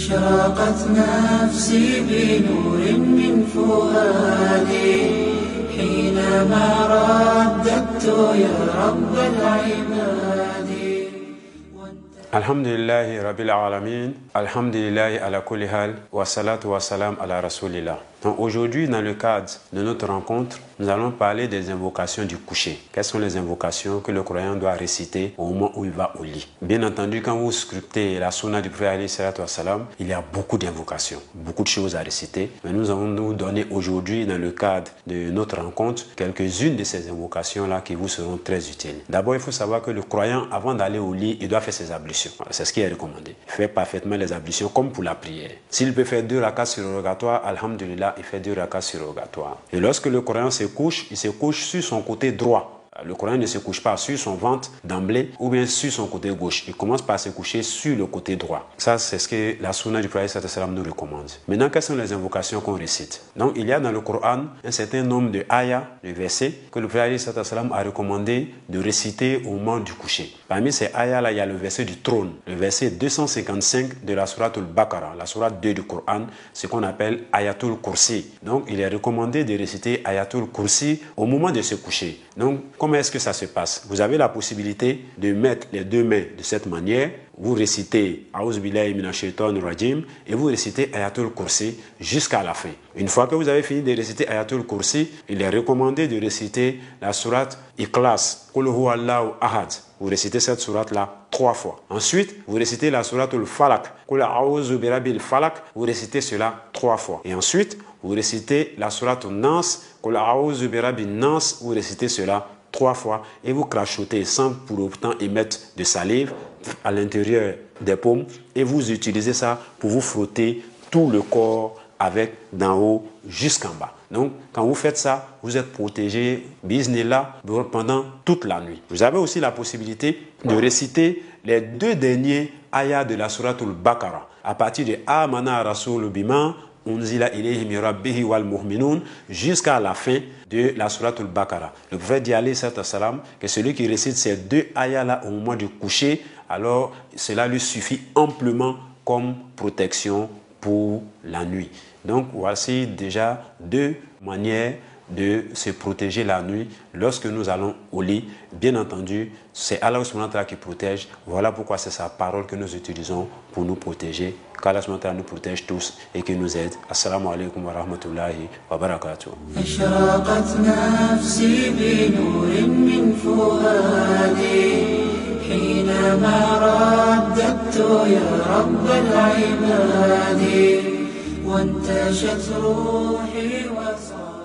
أشرقت نفسي بنور من فؤادي حينما رددت يا رب العباد. Alhamdulillahi Rabbil Alamin, Alhamdulillahi ala kulli hal, wa salatu wa salam ala Rasulillah. Donc aujourd'hui, dans le cadre de notre rencontre, nous allons parler des invocations du coucher. Quelles sont les invocations que le croyant doit réciter au moment où il va au lit? Bien entendu, quand vous scrutez la sunna du prophète alayhi salatu wa salam, il y a beaucoup d'invocations, beaucoup de choses à réciter. Mais nous allons nous donner aujourd'hui, dans le cadre de notre rencontre, quelques-unes de ces invocations-là qui vous seront très utiles. D'abord, il faut savoir que le croyant, avant d'aller au lit, il doit faire ses ablutions. Voilà, c'est ce qui est recommandé. Il fait parfaitement les ablutions comme pour la prière. S'il peut faire 2 rakats surrogatoires, alhamdulillah, il fait 2 rakats surrogatoires. Et lorsque le croyant se couche, il se couche sur son côté droit. Le croyant ne se couche pas sur son ventre d'emblée ou bien sur son côté gauche. Il commence par se coucher sur le côté droit. Ça, c'est ce que la sunna du prophète sallallahu alayhi wa sallam nous recommande. Maintenant, quelles sont les invocations qu'on récite? Donc, il y a dans le Coran un certain nombre de ayats, de versets, que le prophète sallallahu alayhi wa sallam a recommandé de réciter au moment du coucher. Parmi ces ayats-là, il y a le verset du trône, le verset 255 de la sourate al-Baqarah, la sourate 2 du Coran, ce qu'on appelle Ayatul Kursi. Donc, il est recommandé de réciter Ayatul Kursi au moment de se coucher. Donc, comment est-ce que ça se passe? Vous avez la possibilité de mettre les 2 mains de cette manière. Vous récitez A'udhu billahi minash shaitanir rajim et vous récitez Ayatul Kursi jusqu'à la fin. Une fois que vous avez fini de réciter Ayatul Kursi, il est recommandé de réciter la sourate Ikhlas, Qul huwallahu ahad. Vous récitez cette sourate-là 3 fois. Ensuite, vous récitez la sourate al-Falaq, Qul a'udhu birabbil falaq. Vous récitez cela 3 fois. Et ensuite, vous récitez la sourate an-Nas, Qul a'udhu birabbin nas. Vous récitez cela 3 fois et vous crachotez sans pour autant émettre de salive à l'intérieur des paumes et vous utilisez ça pour vous frotter tout le corps avec d'en haut jusqu'en bas. Donc, quand vous faites ça, vous êtes protégé, bismillah, pendant toute la nuit. Vous avez aussi la possibilité de réciter les 2 derniers ayats de la sourate al-Baqarah à partir de Amana Rasul Bima unzila ilayhi min rabbihi wal mu'minun jusqu'à la fin de la sourate al-Baqarah. Le prophète dit alayhi salam que celui qui récite ces 2 ayats-là au moment du coucher, alors cela lui suffit amplement comme protection pour la nuit. Donc voici déjà 2 manières de se protéger la nuit lorsque nous allons au lit. Bien entendu, c'est Allah subhanahu wa ta'ala qui protège. Voilà pourquoi c'est sa parole que nous utilisons pour nous protéger. qu'Allah subhanahu wa ta'ala nous protège tous et qu'il nous aide. Assalamu alaikum wa rahmatullahi wa barakatuh. أشرقت نفسي بنور من فؤادي حينما رددت يا رب العباد وانتشت روحي وصار